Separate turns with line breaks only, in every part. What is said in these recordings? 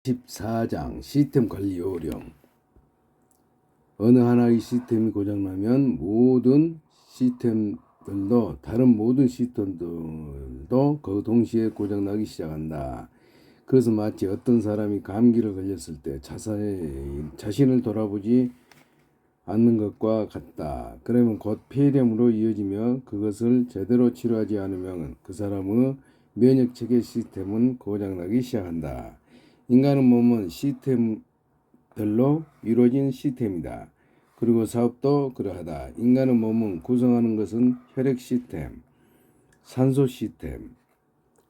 14장 시스템 관리 요령. 어느 하나의 시스템이 고장나면 다른 모든 시스템들도 그 동시에 고장나기 시작한다. 그것은 마치 어떤 사람이 감기를 걸렸을 때 자신을 돌아보지 않는 것과 같다. 그러면 곧 폐렴으로 이어지며 그것을 제대로 치료하지 않으면 그 사람의 면역체계 시스템은 고장나기 시작한다. 인간의 몸은 시스템들로 이루어진 시스템이다. 그리고 사업도 그러하다. 인간의 몸은 구성하는 것은 혈액 시스템, 산소 시스템,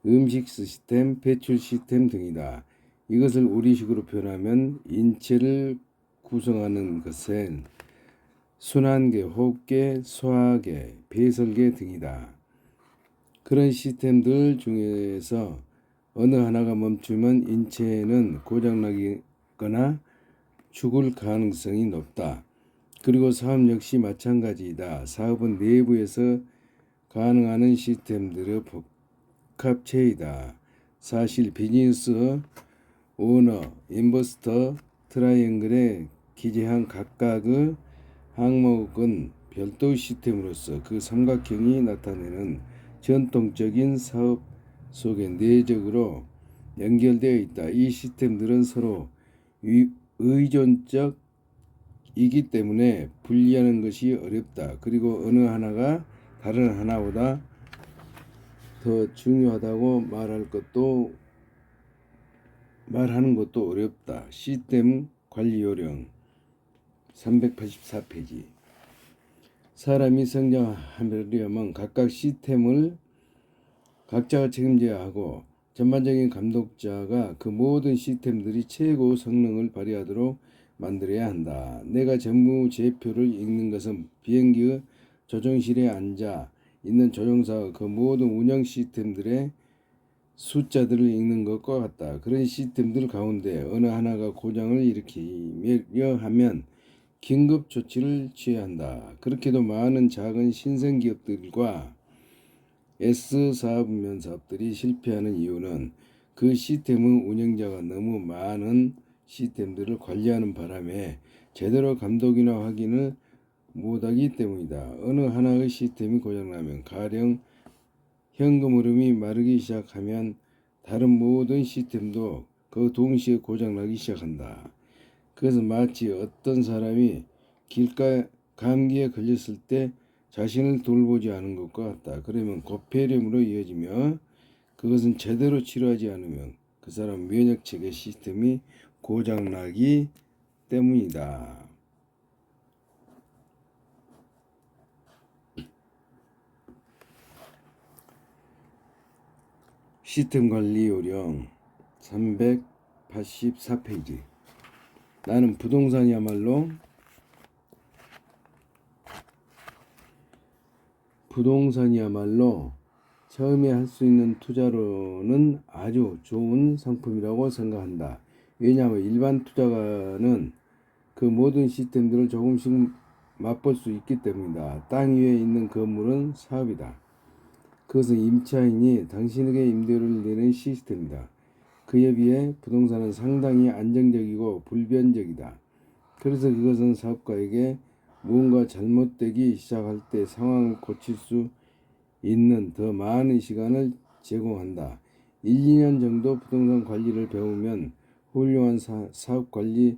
음식 시스템, 배출 시스템 등이다. 이것을 우리식으로 표현하면 인체를 구성하는 것은 순환계, 호흡계, 소화계, 배설계 등이다. 그런 시스템들 중에서 어느 하나가 멈추면 인체는 고장나거나 죽을 가능성이 높다. 그리고 사업 역시 마찬가지이다. 사업은 내부에서 가능한 시스템들의 복합체이다. 사실 비즈니스 오너, 인버스터 트라이앵글에 기재한 각각의 항목은 별도의 시스템으로서 그 삼각형이 나타내는 전통적인 사업 속에 내적으로 연결되어 있다. 이 시스템들은 서로 의존적이기 때문에 분리하는 것이 어렵다. 그리고 어느 하나가 다른 하나보다 더 중요하다고 말하는 것도 어렵다. 시스템 관리 요령 384페이지. 사람이 성장하려면 각각 시스템을 각자가 책임져야 하고 전반적인 감독자가 그 모든 시스템들이 최고 성능을 발휘하도록 만들어야 한다. 내가 재무제표를 읽는 것은 비행기의 조종실에 앉아 있는 조종사가 그 모든 운영 시스템들의 숫자들을 읽는 것과 같다. 그런 시스템들 가운데 어느 하나가 고장을 일으키려 하면 긴급 조치를 취해야 한다. 그렇게도 많은 작은 신생기업들과 S사업면 사업들이 실패하는 이유는 그 시스템의 운영자가 너무 많은 시스템들을 관리하는 바람에 제대로 감독이나 확인을 못하기 때문이다. 어느 하나의 시스템이 고장나면 가령 현금 흐름이 마르기 시작하면 다른 모든 시스템도 그 동시에 고장나기 시작한다. 그것은 마치 어떤 사람이 감기에 걸렸을 때 자신을 돌보지 않은 것과 같다. 그러면 곧 폐렴으로 이어지며 그것은 제대로 치료하지 않으면 그 사람 면역체계 시스템이 고장나기 때문이다. 시스템 관리 요령 384페이지. 나는 부동산이야말로 처음에 할 수 있는 투자로는 아주 좋은 상품이라고 생각한다. 왜냐하면 일반 투자가는 그 모든 시스템들을 조금씩 맛볼 수 있기 때문이다. 땅 위에 있는 건물은 사업이다. 그것은 임차인이 당신에게 임대료를 내는 시스템이다. 그에 비해 부동산은 상당히 안정적이고 불변적이다. 그래서 그것은 사업가에게 무언가 잘못되기 시작할 때 상황을 고칠 수 있는 더 많은 시간을 제공한다. 1, 2년 정도 부동산 관리를 배우면 훌륭한 사업 관리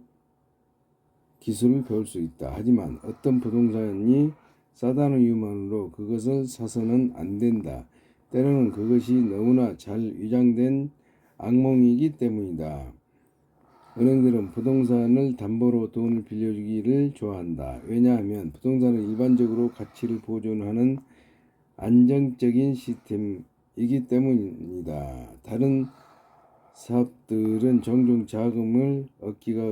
기술을 배울 수 있다. 하지만 어떤 부동산이 싸다는 이유만으로 그것을 사서는 안 된다. 때로는 그것이 너무나 잘 위장된 악몽이기 때문이다. 은행들은 부동산을 담보로 돈을 빌려주기를 좋아한다. 왜냐하면 부동산은 일반적으로 가치를 보존하는 안정적인 시스템이기 때문이다. 다른 사업들은 종종 자금을 얻기가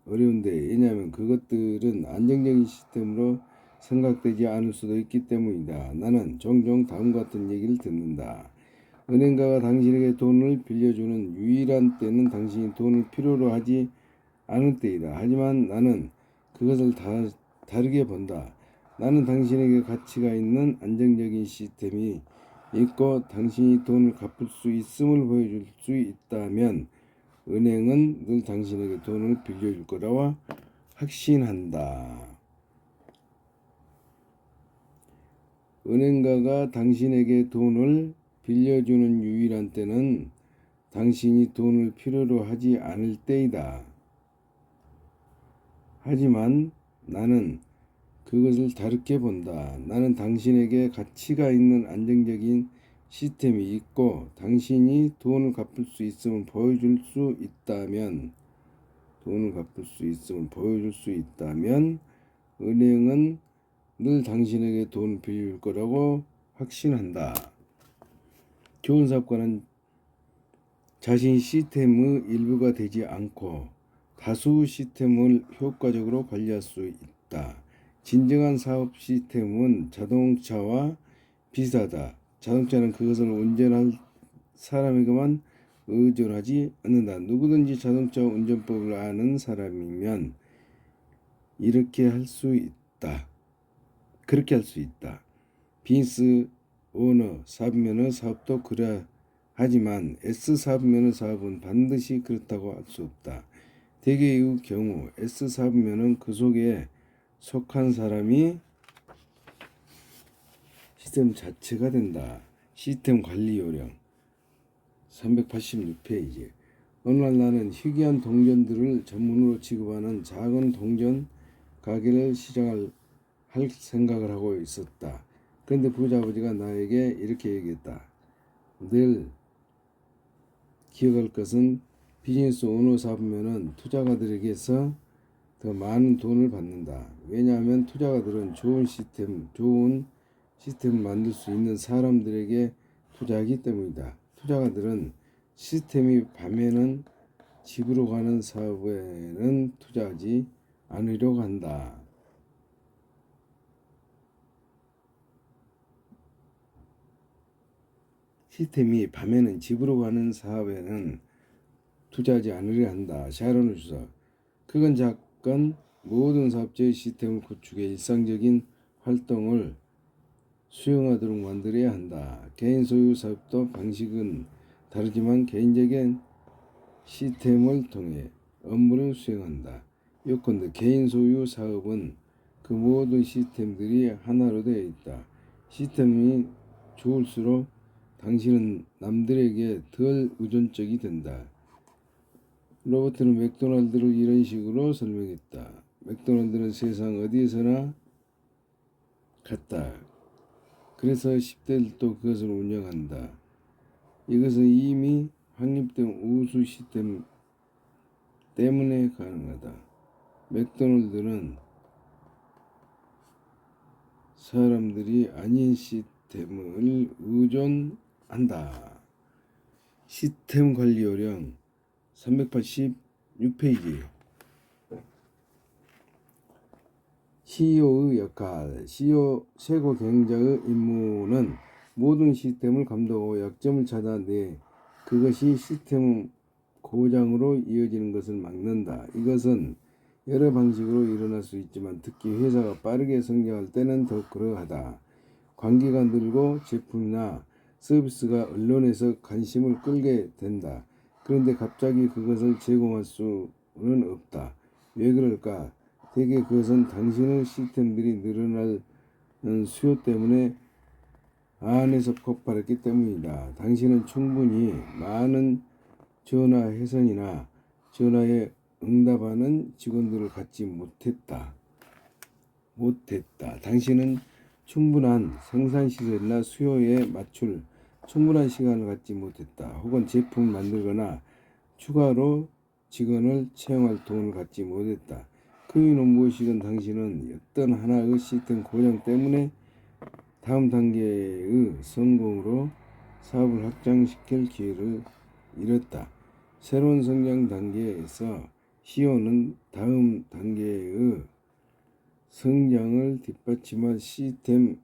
어려운데 왜냐하면 그것들은 안정적인 시스템으로 생각되지 않을 수도 있기 때문이다. 나는 종종 다음과 같은 얘기를 듣는다. 은행가가 당신에게 돈을 빌려주는 유일한 때는 당신이 돈을 필요로 하지 않을 때이다. 하지만 나는 그것을 다르게 본다. 나는 당신에게 가치가 있는 안정적인 시스템이 있고 당신이 돈을 갚을 수 있음을 보여줄 수 있다면 은행은 늘 당신에게 돈을 빌려줄 거라고 확신한다. 은행가가 당신에게 돈을 빌려주는 유일한 때는 당신이 돈을 필요로 하지 않을 때이다. 하지만 나는 그것을 다르게 본다. 나는 당신에게 가치가 있는 안정적인 시스템이 있고 당신이 돈을 갚을 수 있음을 보여줄 수 있다면 은행은 늘 당신에게 돈을 빌릴 거라고 확신한다. 좋은 사업가는 자신 시스템의 일부가 되지 않고 다수 시스템을 효과적으로 관리할 수 있다. 진정한 사업 시스템은 자동차와 비슷하다. 자동차는 그것을 운전할 사람에게만 의존하지 않는다. 누구든지 자동차 운전법을 아는 사람이면 그렇게 할 수 있다. 비즈니스 오너 사업면허 사업도 그래 하지만 S 사업면허 사업은 반드시 그렇다고 할 수 없다. 대개의 경우 S 사업면허는 그 속에 속한 사람이 시스템 자체가 된다. 시스템 관리 요령 386페이지. 어느 날 나는 희귀한 동전들을 전문으로 취급하는 작은 동전 가게를 시작할 생각을 하고 있었다. 그런데 부자 아버지가 나에게 이렇게 얘기했다. 늘 기억할 것은 비즈니스 오너 사업면은 투자가들에게서 더 많은 돈을 받는다. 왜냐하면 투자가들은 좋은 시스템을 만들 수 있는 사람들에게 투자하기 때문이다. 투자가들은 시스템이 밤에는 집으로 가는 사업에는 투자하지 않으려고 한다. 시스템이 밤에는 집으로 가는 사업에는 투자하지 않으려 한다. 샤론 주석. 그건 작건 모든 사업자의 시스템을 구축해 일상적인 활동을 수용하도록 만들어야 한다. 개인 소유 사업도 방식은 다르지만 개인적인 시스템을 통해 업무를 수행한다. 요컨대 개인 소유 사업은 그 모든 시스템들이 하나로 되어 있다. 시스템이 좋을수록 당신은 남들에게 덜 의존적이 된다. 로버트는 맥도날드를 이런 식으로 설명했다. 맥도날드는 세상 어디에서나 같다. 그래서 10대들도 그것을 운영한다. 이것은 이미 확립된 우수 시스템 때문에 가능하다. 맥도날드는 사람들이 아닌 시스템을 의존한다. 시스템 관리 요령 386페이지. CEO의 역할. CEO 최고 경영자의 임무는 모든 시스템을 감독하고 약점을 찾아내 그것이 시스템 고장으로 이어지는 것을 막는다. 이것은 여러 방식으로 일어날 수 있지만 특히 회사가 빠르게 성장할 때는 더 그러하다. 관계가 늘고 제품이나 서비스가 언론에서 관심을 끌게 된다. 그런데 갑자기 그것을 제공할 수는 없다. 왜 그럴까? 대개 그것은 당신의 시스템들이 늘어나는 수요 때문에 안에서 폭발했기 때문이다. 당신은 충분히 많은 전화 회선이나 전화에 응답하는 직원들을 갖지 못했다. 당신은 충분한 생산시설이나 수요에 맞출 충분한 시간을 갖지 못했다. 혹은 제품을 만들거나 추가로 직원을 채용할 돈을 갖지 못했다. 그 이유는 무엇이든 당신은 어떤 하나의 시스템 고장 때문에 다음 단계의 성공으로 사업을 확장시킬 기회를 잃었다. 새로운 성장 단계에서 CEO는 다음 단계의 성장을 뒷받침할 시스템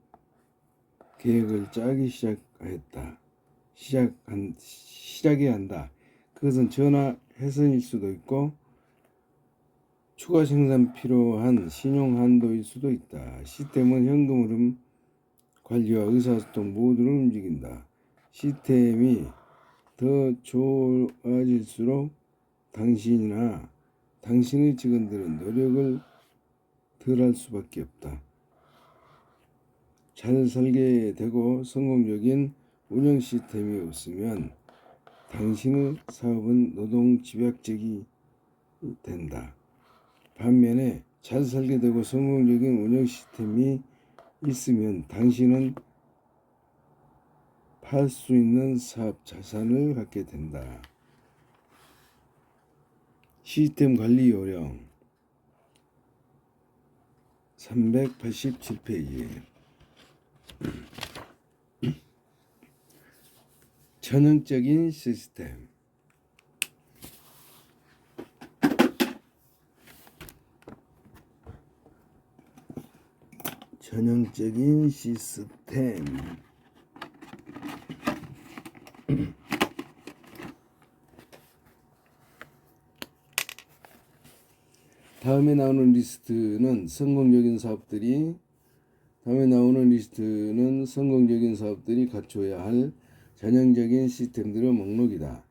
계획을 짜기 시작해야 한다. 그것은 전화 회선일 수도 있고 추가 생산 필요한 신용 한도일 수도 있다. 시스템은 현금 흐름 관리와 의사소통 모두를 움직인다. 시스템이 더 좋아질수록 당신이나 당신의 직원들은 노력을 덜할 수밖에 없다. 잘 설계되고 성공적인 운영 시스템이 없으면 당신의 사업은 노동 집약적이 된다. 반면에 잘 설계되고 성공적인 운영 시스템이 있으면 당신은 팔 수 있는 사업 자산을 갖게 된다. 시스템 관리 요령 387페이지. 전형적인 시스템. 전형적인 시스템. 다음에 나오는 리스트는 성공적인 사업들이 갖춰야 할 전형적인 시스템들의 목록이다.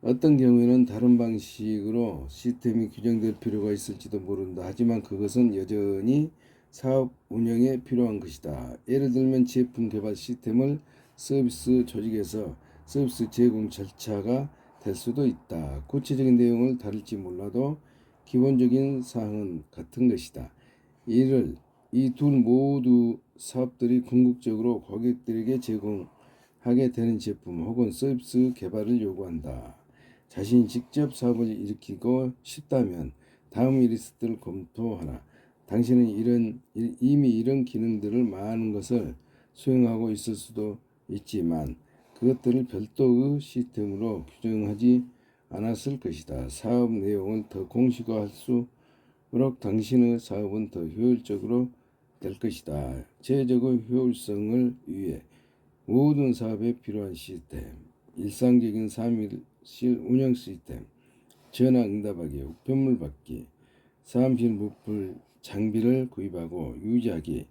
어떤 경우에는 다른 방식으로 시스템이 규정될 필요가 있을지도 모른다. 하지만 그것은 여전히 사업 운영에 필요한 것이다. 예를 들면 제품 개발 시스템을 서비스 조직에서 서비스 제공 절차가 될 수도 있다. 구체적인 내용을 다룰지 몰라도 기본적인 사항은 같은 것이다. 이 둘 모두 사업들이 궁극적으로 고객들에게 제공하게 되는 제품 혹은 서비스 개발을 요구한다. 자신이 직접 사업을 일으키고 싶다면 다음 리스트를 검토하라. 당신은 이미 이런 기능들을 많은 것을 수행하고 있을 수도 있지만 그것들을 별도의 시스템으로 규정하지 않았을 것이다. 사업 내용을 더 공식화할수록 당신의 사업은 더 효율적으로 될 것이다. 제적의 효율성을 위해 모든 사업에 필요한 시스템, 일상적인 사무실 운영 시스템, 전화 응답하기, 우편물 받기, 사무실 무풀 장비를 구입하고 유지하기,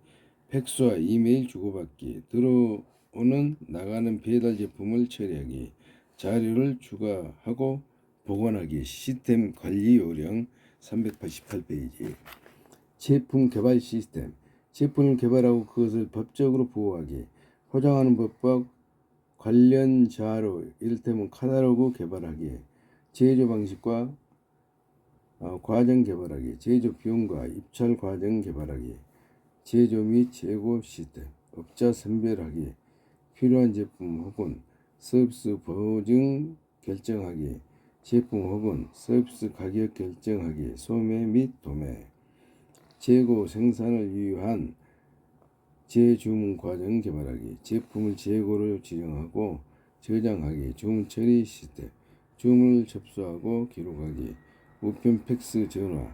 팩스와 이메일 주고받기, 들어오는 나가는 배달 제품을 처리하기, 자료를 추가하고 보관하기. 시스템 관리 요령 388페이지. 제품 개발 시스템. 제품을 개발하고 그것을 법적으로 보호하기. 포장하는 법과 관련 자료, 이를테면 카탈로그 개발하기. 제조 방식과 과정 개발하기. 제조 비용과 입찰 과정 개발하기. 제조 및 재고 시스템. 업자 선별하기. 필요한 제품 혹은 서비스 보증 결정하기. 제품 혹은 서비스 가격 결정하기. 소매 및 도매. 재고 생산을 위한 재주문 과정 개발하기. 제품을 재고로 지정하고 저장하기. 주문 처리 시스템. 주문을 접수하고 기록하기. 우편 팩스 전화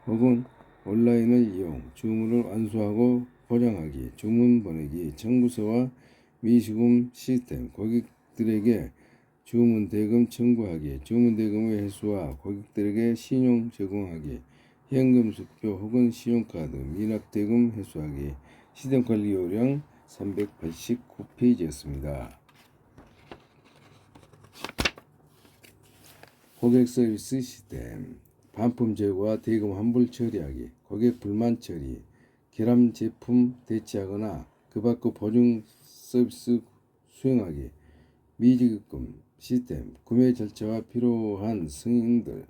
혹은 온라인을 이용 주문을 완수하고 포장하기. 주문 보내기. 청구서와 미수금 시스템. 고객들에게 주문 대금 청구하기. 주문 대금의 회수와 고객들에게 신용 제공하기. 현금 수표 혹은 신용카드 미납 대금 회수하기. 시스템 관리 요령 389페이지였습니다. 고객 서비스 시스템. 반품 제고와 대금 환불 처리하기. 고객 불만 처리. 결함 제품 대체하거나 그 밖의 보증 서비스 수행하기. 미지급금 시스템. 구매 절차와 필요한 승인들.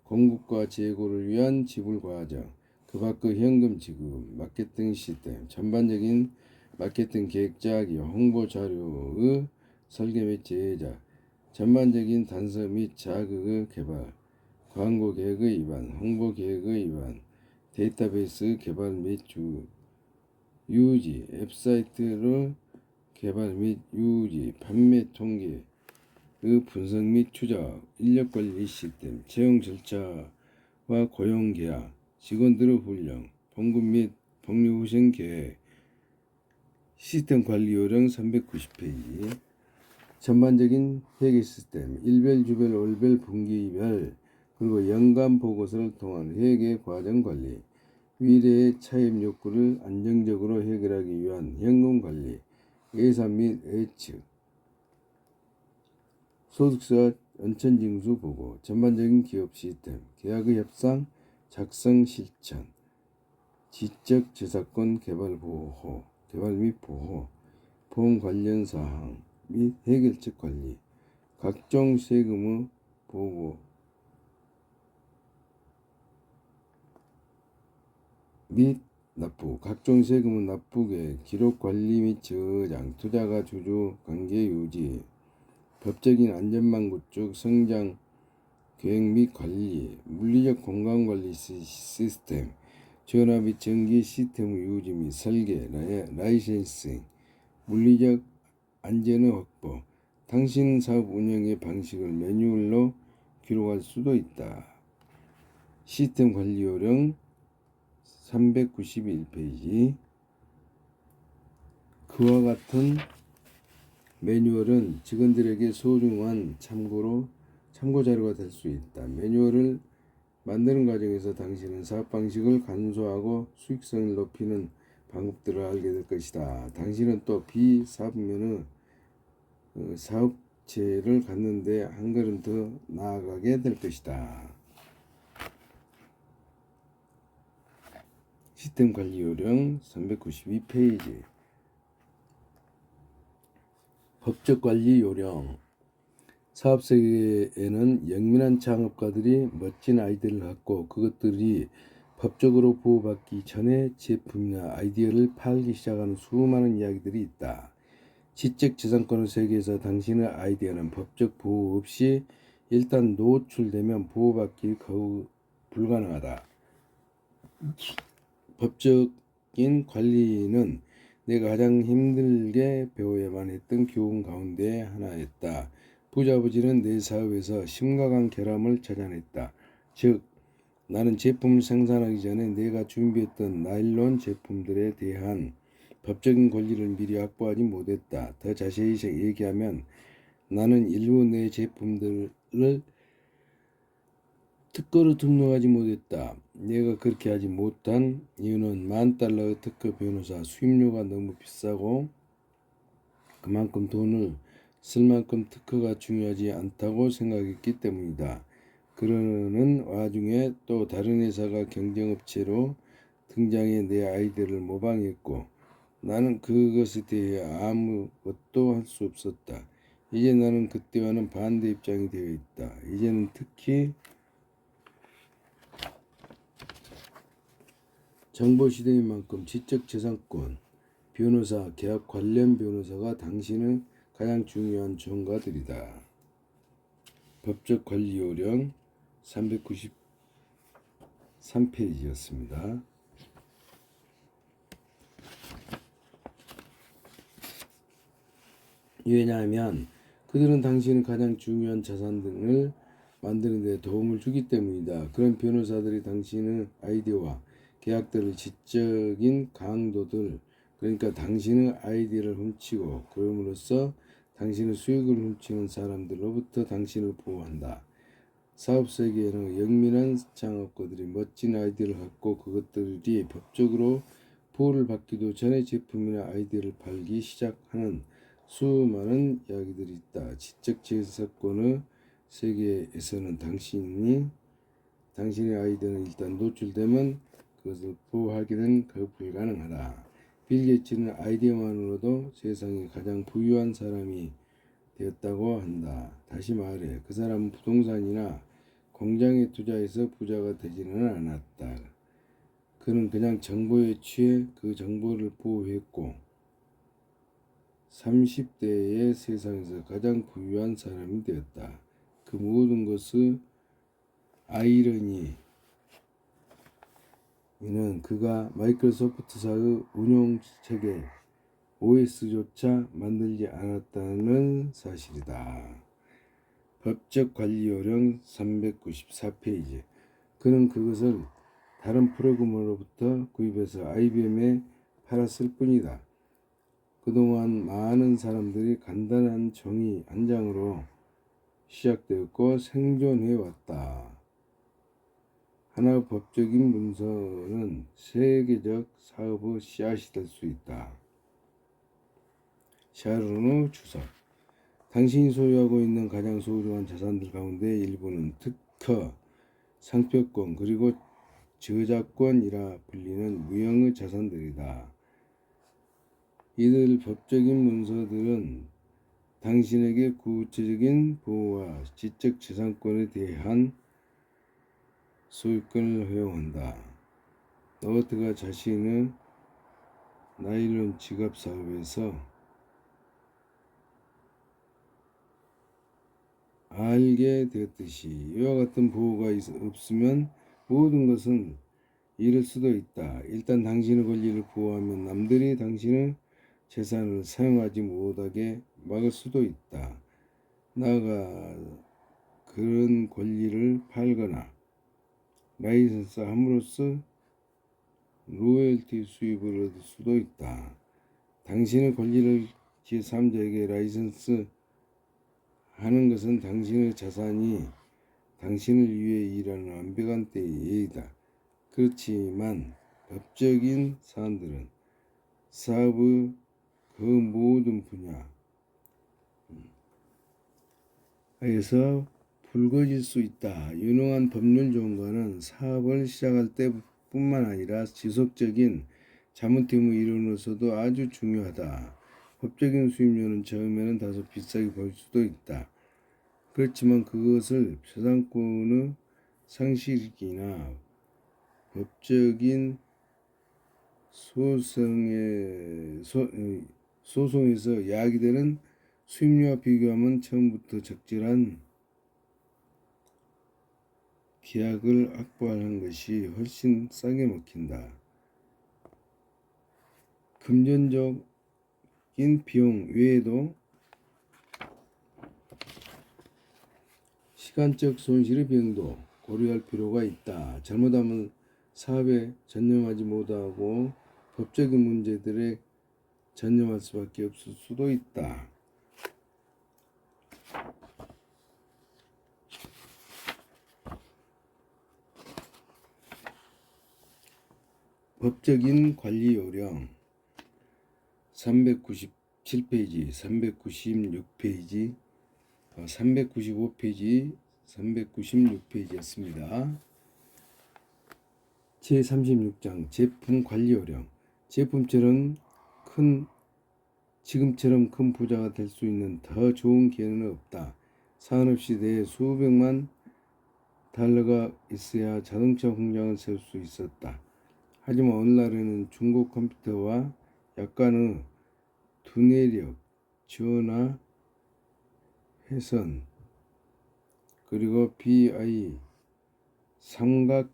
공급과 재고를 위한 지불 과정. 그 밖의 현금 지급. 마케팅 시스템. 전반적인 마케팅 계획 짜기. 홍보 자료의 설계 및 제작. 전반적인 단서 및 자극의 개발. 광고 계획의 위반. 홍보 계획의 위반. 데이터베이스 개발 및 유지. 웹사이트를 개발 및 유지. 판매 통계의 분석 및 추적. 인력관리 시스템. 채용 절차와 고용 계약. 직원들의 훈련. 봉급 및 복리후생 계획. 시스템 관리 요령 390페이지. 전반적인 회계 시스템. 일별, 주별, 월별, 분기별 그리고 연간 보고서를 통한 회계 과정 관리. 미래의 차입 욕구를 안정적으로 해결하기 위한 현금 관리. 예산 및 예측. 소득세와 연천징수 보고, 전반적인 기업 시스템, 계약의 협상, 작성 실천, 지적 저작권 개발 및 보호, 보험 관련 사항 및 해결책 관리, 각종 세금의 보고 및 납부, 각종 세금의 납부계, 기록 관리 및 저장, 투자가 주주 관계 유지, 법적인 안전망 구축, 성장 계획 및 관리, 물리적 공간 관리 시스템, 전화 및 전기 시스템 유지 및 설계, 라이센싱, 물리적 안전의 확보, 당신 사업 운영의 방식을 매뉴얼로 기록할 수도 있다. 시스템 관리 요령 391페이지. 그와 같은 매뉴얼은 직원들에게 소중한 참고 자료가 될 수 있다. 매뉴얼을 만드는 과정에서 당신은 사업 방식을 간소화하고 수익성을 높이는 방법들을 알게 될 것이다. 당신은 또 비사업면의 사업체를 갖는데 한 걸음 더 나아가게 될 것이다. 시스템 관리 요령 392페이지. 법적 관리 요령. 사업 세계에는 영민한 창업가들이 멋진 아이디어를 갖고 그것들이 법적으로 보호받기 전에 제품이나 아이디어를 팔기 시작하는 수많은 이야기들이 있다. 지적재산권의 세계에서 당신의 아이디어는 법적 보호 없이 일단 노출되면 보호받기 거의 불가능하다. 법적인 관리는 내가 가장 힘들게 배워야만 했던 교훈 가운데 하나였다. 부자아버지는 내 사업에서 심각한 결함을 찾아냈다. 즉, 나는 제품을 생산하기 전에 내가 준비했던 나일론 제품들에 대한 법적인 권리를 미리 확보하지 못했다. 더 자세히 얘기하면 나는 일부 내 제품들을 특허로 등록하지 못했다. 내가 그렇게 하지 못한 이유는 $10,000의 특허 변호사 수임료가 너무 비싸고 그만큼 돈을 쓸 만큼 특허가 중요하지 않다고 생각했기 때문이다. 그러는 와중에 또 다른 회사가 경쟁업체로 등장해 내 아이디어를 모방했고 나는 그것에 대해 아무것도 할 수 없었다. 이제 나는 그때와는 반대 입장이 되어 있다. 이제는 특히 정보시대인 만큼 지적재산권, 변호사, 계약 관련 변호사가 당신의 가장 중요한 전문가들이다. 법적 관리 요령 393페이지였습니다. 왜냐하면 그들은 당신의 가장 중요한 자산 등을 만드는 데 도움을 주기 때문이다. 그런 변호사들이 당신의 아이디어와 계약들을 지적인 강도들, 그러니까 당신의 아이디어를 훔치고 그럼으로써 당신의 수익을 훔치는 사람들로부터 당신을 보호한다. 사업 세계에는 영민한 창업가들이 멋진 아이디어를 갖고 그것들이 법적으로 보호를 받기도 전에 제품이나 아이디어를 팔기 시작하는 수많은 이야기들이 있다. 지적재산권의 세계에서는 당신의 아이디어는 일단 노출되면 그것을 보호하기는 거의 불가능하다. 빌 게이츠는 아이디어만으로도 세상에 가장 부유한 사람이 되었다고 한다. 다시 말해 그 사람은 부동산이나 공장에 투자해서 부자가 되지는 않았다. 그는 그냥 정보에 취해 그 정보를 보호했고 30대의 세상에서 가장 부유한 사람이 되었다. 그 모든 것의 아이러니 이는 그가 마이크로소프트사의 운용체계 OS조차 만들지 않았다는 사실이다. 법적 관리 요령 394페이지. 그는 그것을 다른 프로그래머로부터 구입해서 IBM에 팔았을 뿐이다. 그동안 많은 사람들이 간단한 종이 한 장으로 시작되었고 생존해왔다. 하나의 법적인 문서는 세계적 사업의 씨앗이 될 수 있다. 샤론의 주석. 당신이 소유하고 있는 가장 소중한 자산들 가운데 일부는 특허, 상표권, 그리고 저작권이라 불리는 무형의 자산들이다. 이들 법적인 문서들은 당신에게 구체적인 보호와 지적 재산권에 대한 소유권을 허용한다. 노트가 자신의 나일론 지갑 사업에서 알게 되었듯이 이와 같은 보호가 없으면 모든 것은 잃을 수도 있다. 일단 당신의 권리를 보호하면 남들이 당신의 재산을 사용하지 못하게 막을 수도 있다. 나아가 그런 권리를 팔거나 라이선스 함으로써 로열티 수입을 얻을 수도 있다. 당신의 권리를 제3자에게 라이선스 하는 것은 당신의 자산이 당신을 위해 일하는 완벽한 때의 예의다. 그렇지만 법적인 사안들은 사업의 그 모든 분야에서 불거질 수 있다. 유능한 법률 전문가는 사업을 시작할 때뿐만 아니라 지속적인 자문팀의 일원으로서도 아주 중요하다. 법적인 수임료는 처음에는 다소 비싸게 보일 수도 있다. 그렇지만 그것을 저작권의 상실이나 법적인 소송에서 야기되는 수임료와 비교하면 처음부터 적절한 계약을 확보하는 것이 훨씬 싸게 먹힌다. 금전적인 비용 외에도 시간적 손실의 비용도 고려할 필요가 있다. 잘못하면 사업에 전념하지 못하고 법적인 문제들에 전념할 수밖에 없을 수도 있다. 법적인 관리 요령 397페이지, 396페이지, 395페이지, 396페이지였습니다. 제36장 제품 관리 요령. 지금처럼 큰 부자가 될 수 있는 더 좋은 기회는 없다. 산업시대에 수백만 달러가 있어야 자동차 공장을 세울 수 있었다. 하지만 오늘날에는 중고 컴퓨터와 약간의 두뇌력, 전화, 회선, 그리고 BI 삼각형의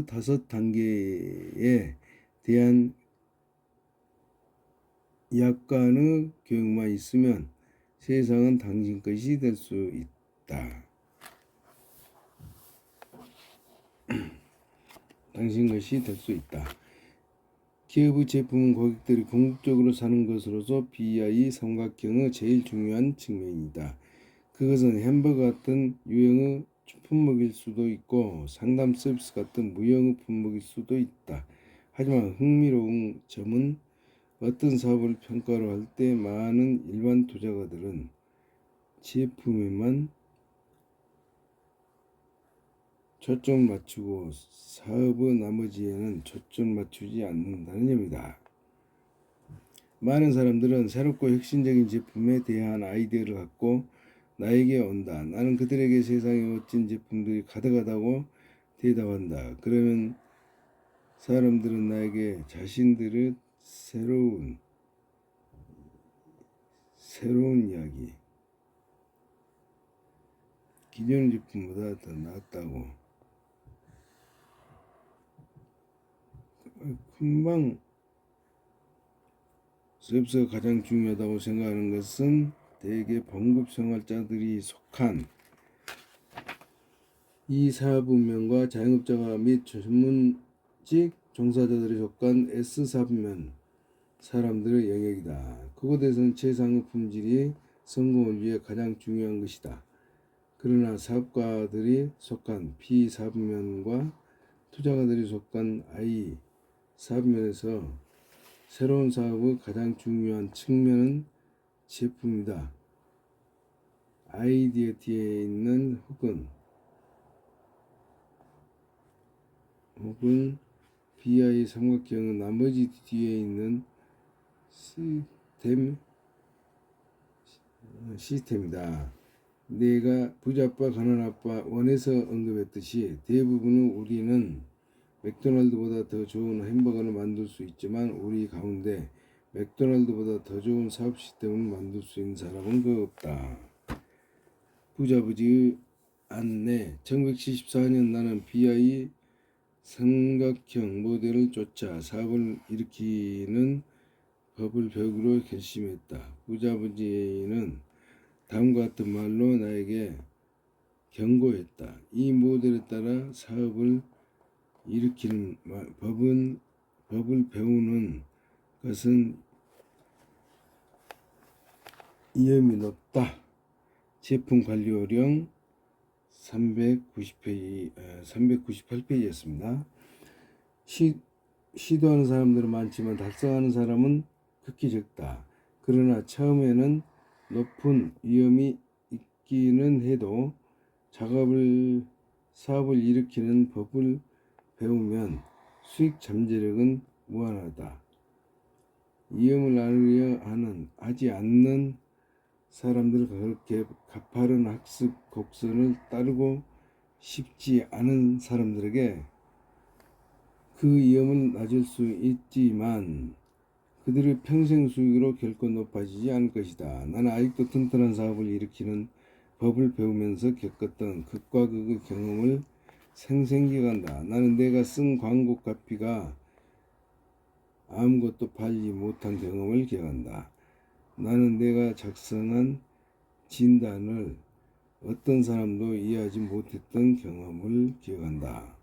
5단계에 대한 약간의 교육만 있으면 세상은 당신 것이 될 수 있다. 당신 것이 될 수 있다. 기업의 제품은 고객들이 궁극적으로 사는 것으로서 BI 삼각형의 제일 중요한 측면이다. 그것은 햄버거 같은 유형의 품목일 수도 있고 상담 서비스 같은 무형의 품목일 수도 있다. 하지만 흥미로운 점은 어떤 사업을 평가로 할 때 많은 일반 투자가들은 제품에만 초점을 맞추고 사업의 나머지에는 초점을 맞추지 않는다는 점이다. 많은 사람들은 새롭고 혁신적인 제품에 대한 아이디어를 갖고 나에게 온다. 나는 그들에게 세상에 멋진 제품들이 가득하다고 대답한다. 그러면 사람들은 나에게 자신들의 새로운 이야기, 기존 제품보다 더 낫다고 금방 서비스가 가장 중요하다고 생각하는 것은 대개 봉급 생활자들이 속한 이 사업운명과 자영업자가 및 전문직 종사자들이 속한 S사업면 사람들의 영역이다. 그곳에서는 최상의 품질이 성공을 위해 가장 중요한 것이다. 그러나 사업가들이 속한 B사업면과 투자가들이 속한 I 사업면에서 새로운 사업의 가장 중요한 측면은 제품이다. 아이디어 뒤에 있는 혹은 BI 삼각형은 나머지 뒤에 있는 시스템이다. 내가 부자아빠 가난아빠 원에서 언급했듯이 대부분은 우리는 맥도날드보다 더 좋은 햄버거를 만들 수 있지만 우리 가운데 맥도날드보다 더 좋은 사업 시스템을 만들 수 있는 사람은 그 없다. 부자부지의 안내 1974년 나는 BI 삼각형 모델을 쫓아 사업을 일으키는 법을 배우기로 결심했다. 부자부지는 다음과 같은 말로 나에게 경고했다. 이 모델에 따라 사업을 일으키는 법을 배우는 것은 위험이 높다. 제품 관리 요령 398페이지였습니다. 시도하는 사람들은 많지만 달성하는 사람은 극히 적다. 그러나 처음에는 높은 위험이 있기는 해도 사업을 일으키는 법을 배우면 수익 잠재력은 무한하다. 위험을 하지 않는 사람들 그렇게 가파른 학습 곡선을 따르고 싶지 않은 사람들에게 그 위험은 낮을 수 있지만 그들의 평생 수익으로 결코 높아지지 않을 것이다. 나는 아직도 튼튼한 사업을 일으키는 법을 배우면서 겪었던 극과 극의 경험을 생생기억한다. 나는 내가 쓴 광고 카피가 아무것도 팔지 못한 경험을 기억한다. 나는 내가 작성한 진단을 어떤 사람도 이해하지 못했던 경험을 기억한다.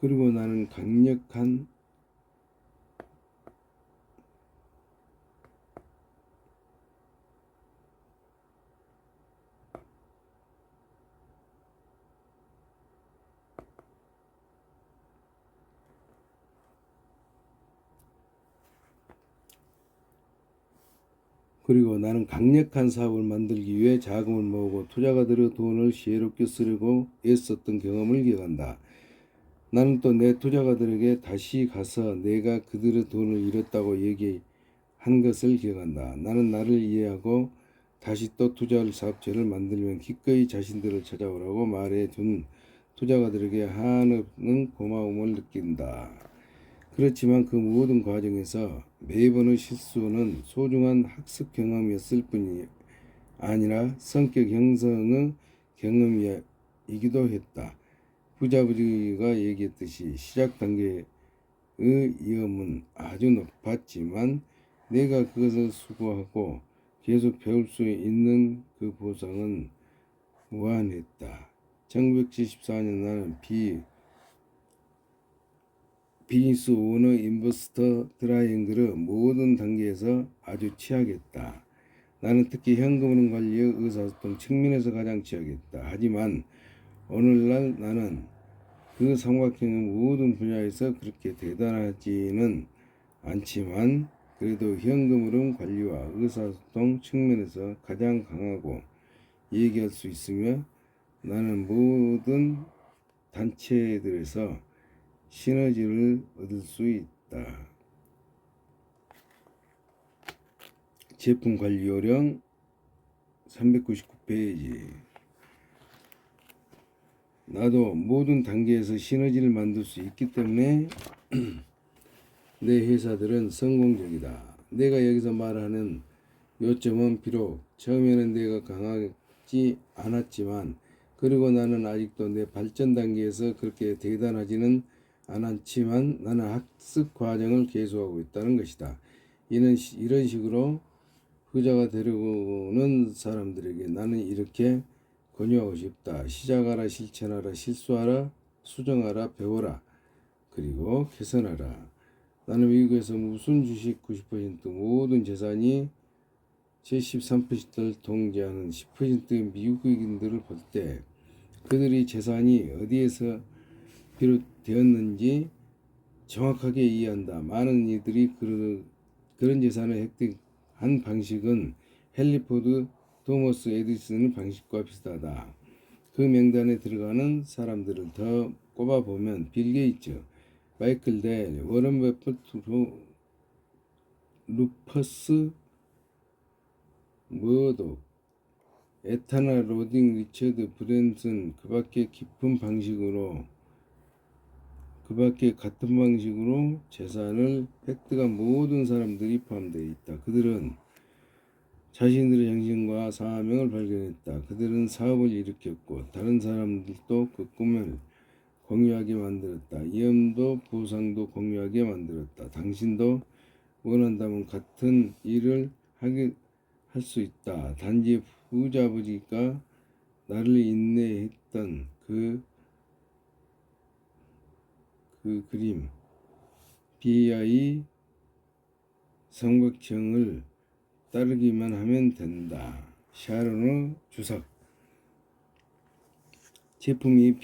그리고 나는 강력한 사업을 만들기 위해 자금을 모으고 투자가 들어 돈을 지혜롭게 쓰려고 애썼던 경험을 기억한다. 나는 또 내 투자가들에게 다시 가서 내가 그들의 돈을 잃었다고 얘기한 것을 기억한다. 나는 나를 이해하고 다시 또 투자 사업체를 만들면 기꺼이 자신들을 찾아오라고 말해준 투자가들에게 한없는 고마움을 느낀다. 그렇지만 그 모든 과정에서 매번의 실수는 소중한 학습 경험이었을 뿐이 아니라 성격 형성의 경험이기도 했다. 부자부지가 얘기했듯이 시작 단계의 위험은 아주 높았지만 내가 그것을 수고하고 계속 배울 수 있는 그 보상은 무한했다. 1974년 나는 비즈니스 오너 인버스터 트라이앵글의 모든 단계에서 아주 취약했다. 나는 특히 현금흐름 관리의 의사소통 측면에서 가장 취약했다. 하지만 오늘날 나는 그 삼각형의 모든 분야에서 그렇게 대단하지는 않지만 그래도 현금흐름 관리와 의사소통 측면에서 가장 강하고 얘기할 수 있으며 나는 모든 단체들에서 시너지를 얻을 수 있다. 제품 관리 요령 399페이지. 나도 모든 단계에서 시너지를 만들 수 있기 때문에 내 회사들은 성공적이다. 내가 여기서 말하는 요점은 비록 처음에는 내가 강하지 않았지만 그리고 나는 아직도 내 발전 단계에서 그렇게 대단하지는 않았지만 나는 학습 과정을 계속하고 있다는 것이다. 이런 식으로 부자가 되려는 사람들에게 나는 이렇게 권유하고 싶다. 시작하라, 실천하라, 실수하라, 수정하라, 배워라, 그리고 개선하라. 나는 미국에서 무슨 주식 90% 모든 재산이 73%를 통제하는 10%의 미국인들을 볼 때 그들이 재산이 어디에서 비롯되었는지 정확하게 이해한다. 많은 이들이 그런 재산을 획득한 방식은 헨리 포드 토머스 에디슨 방식과 비슷하다. 그 명단에 들어가는 사람들을 더 꼽아보면 빌 게이츠, 마이클 델, 워런 버핏, 루퍼스 머독, 에타나 로딩, 리처드 브랜슨, 그밖에 같은 방식으로 재산을 획득한 모든 사람들이 포함되어 있다. 그들은 자신들의 정신과 사명을 발견했다. 그들은 사업을 일으켰고 다른 사람들도 그 꿈을 공유하게 만들었다. 위험도 보상도 공유하게 만들었다. 당신도 원한다면 같은 일을 하게 할 수 있다. 단지 부자 아버지가 나를 인내했던 그 그림 BI 삼각형을 따르기만 하면 된다. 샤르노 주석. 제품이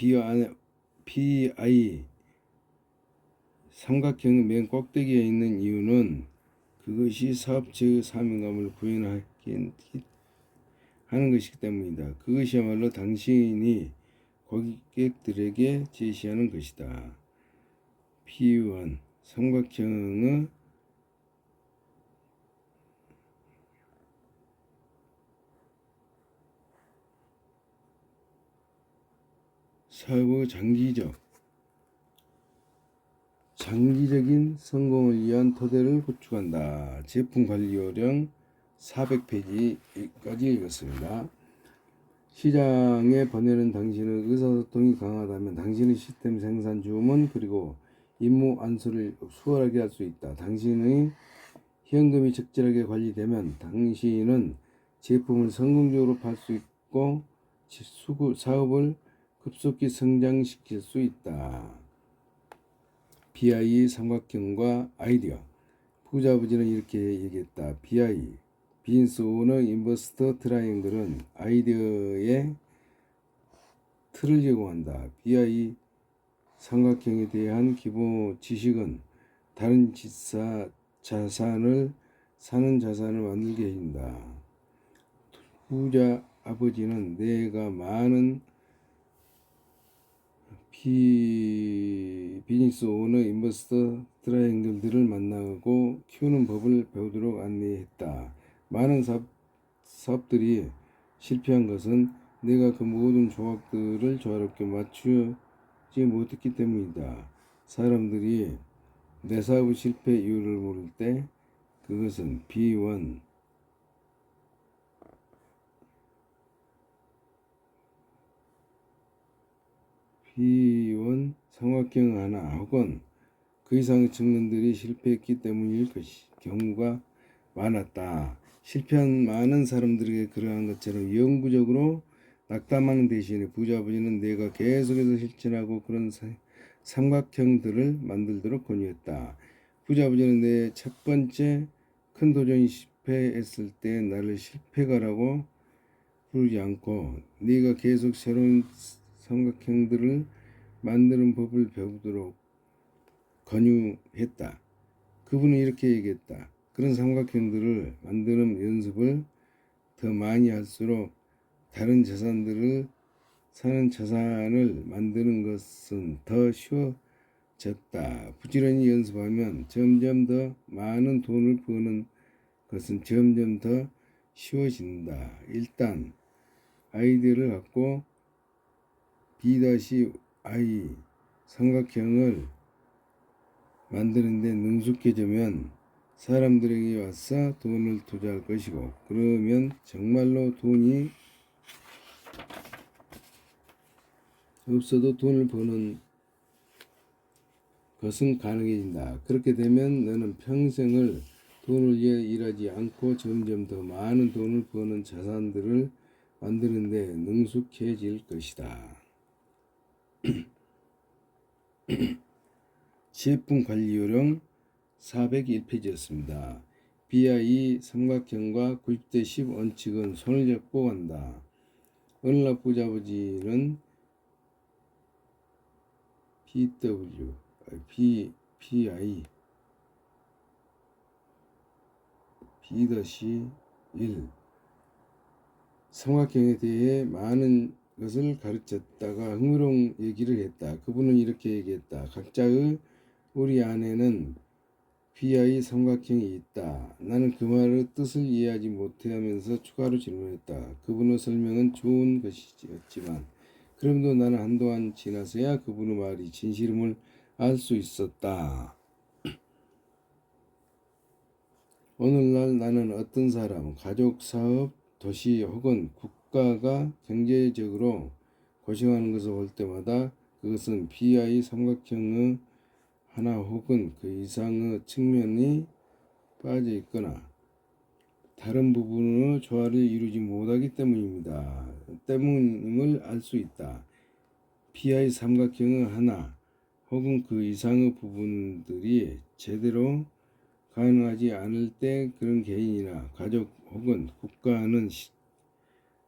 BI 삼각형의 맨 꼭대기에 있는 이유는 그것이 사업체의 사명감을 구현하는 것이기 때문이다. 그것이야말로 당신이 고객들에게 제시하는 것이다. P1 삼각형의 사업의 장기적인 성공을 위한 토대를 구축한다. 제품 관리 요령 400페이지까지 읽었습니다. 시장에 보내는 당신의 의사소통이 강하다면 당신의 시스템 생산 주문 그리고 임무 안수를 수월하게 할 수 있다. 당신의 현금이 적절하게 관리되면 당신은 제품을 성공적으로 팔 수 있고 사업을 급속히 성장시킬 수 있다. BI 삼각형과 아이디어. 부자 아버지는 이렇게 얘기했다. BI 비즈니스 오너 인버스터 트라이앵글은 아이디어의 틀을 제공한다. BI 삼각형에 대한 기본 지식은 다른 자산을 만들게 해준다. 부자 아버지는 내가 많은 비즈니스 오너 인버스터 트라이앵글들을 만나고 키우는 법을 배우도록 안내했다. 많은 사업들이 실패한 것은 내가 그 모든 조각들을 조화롭게 맞추지 못했기 때문이다. 사람들이 내 사업의 실패 이유를 모를 때 그것은 B1 삼각형 하나 혹은 그 이상의 측면들이 실패했기 때문일 경우가 많았다. 실패한 많은 사람들에게 그러한 것처럼 영구적으로 낙담하는 대신에 부자 아버지는 내가 계속해서 실천하고 그런 삼각형들을 만들도록 권유했다. 부자 아버지는 내 첫 번째 큰 도전이 실패했을 때 나를 실패가라고 부르지 않고 네가 계속 새로운 삼각형들을 만드는 법을 배우도록 권유했다. 그분은 이렇게 얘기했다. 그런 삼각형들을 만드는 연습을 더 많이 할수록 다른 자산을 만드는 것은 더 쉬워졌다. 부지런히 연습하면 점점 더 많은 돈을 버는 것은 점점 더 쉬워진다. 일단 아이디어를 갖고 B-I 삼각형을 만드는데 능숙해지면 사람들에게 와서 돈을 투자할 것이고 그러면 정말로 돈이 없어도 돈을 버는 것은 가능해진다. 그렇게 되면 너는 평생을 돈을 위해 일하지 않고 점점 더 많은 돈을 버는 자산들을 만드는데 능숙해질 것이다. 제품 관리 요령 401페이지였습니다. BI 삼각형과 90대 10 원칙은 손을 잡고 간다. 어느 날 부자 아버지는 BI B-1 삼각형에 대해 많은 것을 가르쳤다가 흥미로운 얘기를 했다. 그분은 이렇게 얘기했다. 각자의 우리 안에는 BI 삼각형이 있다. 나는 그 말의 뜻을 이해하지 못하면서 추가로 질문했다. 그분의 설명은 좋은 것이었지만 그럼에도 나는 한동안 지나서야 그분의 말이 진실임을 알 수 있었다. 오늘날 나는 어떤 사람, 가족, 사업, 도시 혹은 국가가 경제적으로 고생하는 것을 볼 때마다 그것은 BI 삼각형의 하나 혹은 그 이상의 측면이 빠져 있거나 다른 부분의 조화를 이루지 못하기 때문입니다. 때문임을 알 수 있다. BI 삼각형의 하나 혹은 그 이상의 부분들이 제대로 가능하지 않을 때 그런 개인이나 가족 혹은 국가는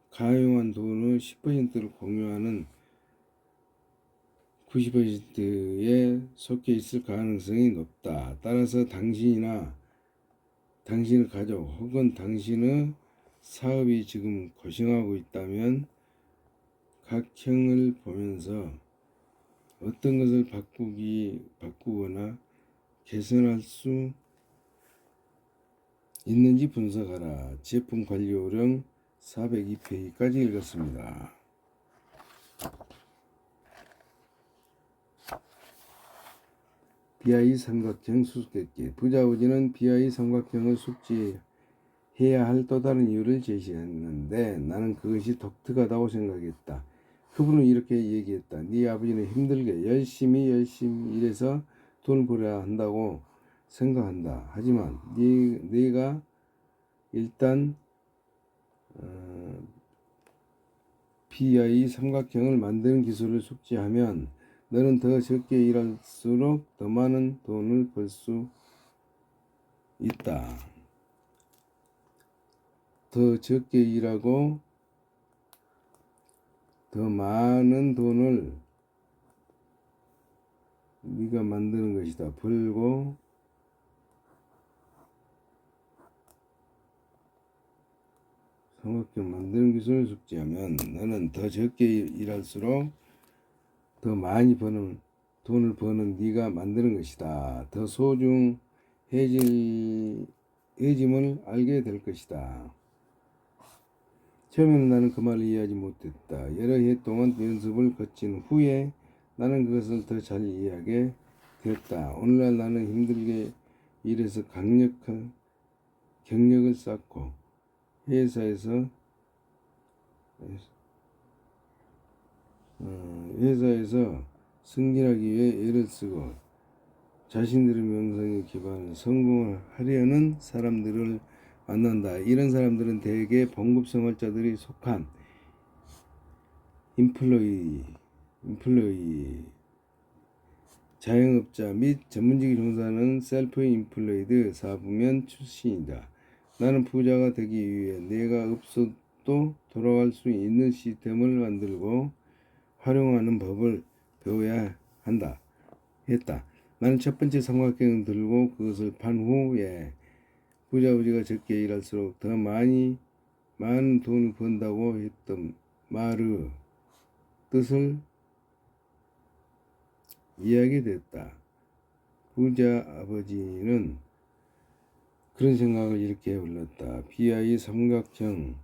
가용한 돈의 10%를 공유하는 90%에 속해 있을 가능성이 높다. 따라서 당신이나 당신의 가족 혹은 당신의 사업이 지금 고생하고 있다면 각 형을 보면서 어떤 것을 바꾸거나 개선할 수 있는지 분석하라. 제품 관리 요령 402페이지까지 읽었습니다. BI 삼각형 수수께끼. 부자우지는 BI 삼각형을 숙지해야 할 또 다른 이유를 제시했는데 나는 그것이 독특하다고 생각했다. 그분은 이렇게 얘기했다. 네 아버지는 힘들게 열심히 일해서 돈을 벌어야 한다고 생각한다. 하지만 네가 일단 BI 삼각형을 만드는 기술을 숙지하면 너는 더 적게 일할수록 더 많은 돈을 벌 수 있다. 더 적게 일하고 더 많은 돈을 네가 만드는 것이다. 벌고 삼각형 만드는 기술을 숙지하면 너는 더 적게 일할수록 더 많이 돈을 버는 네가 만드는 것이다. 더 소중해짐을 알게 될 것이다. 처음에는 나는 그 말을 이해하지 못했다. 여러 해 동안 연습을 거친 후에 나는 그것을 더 잘 이해하게 되었다. 오늘날 나는 힘들게 일해서 강력한 경력을 쌓고 회사에서 승진하기 위해 애를 쓰고 자신들의 명성에 기반해 성공을 하려는 사람들을 만난다. 이런 사람들은 대개 봉급생활자들이 속한 인플로이, 자영업자 및 전문직에 종사하는 셀프 인플로이드 사부면 출신이다. 나는 부자가 되기 위해 내가 없어도 돌아갈 수 있는 시스템을 만들고 활용하는 법을 배워야 했다. 나는 첫 번째 삼각형을 들고 그것을 판 후에 부자가 적게 일할수록 더 많은 돈을 번다고 했던 말의 뜻을 이해하게 됐다. 부자 아버지는 그런 생각을 이렇게 흘렀다. BI 삼각형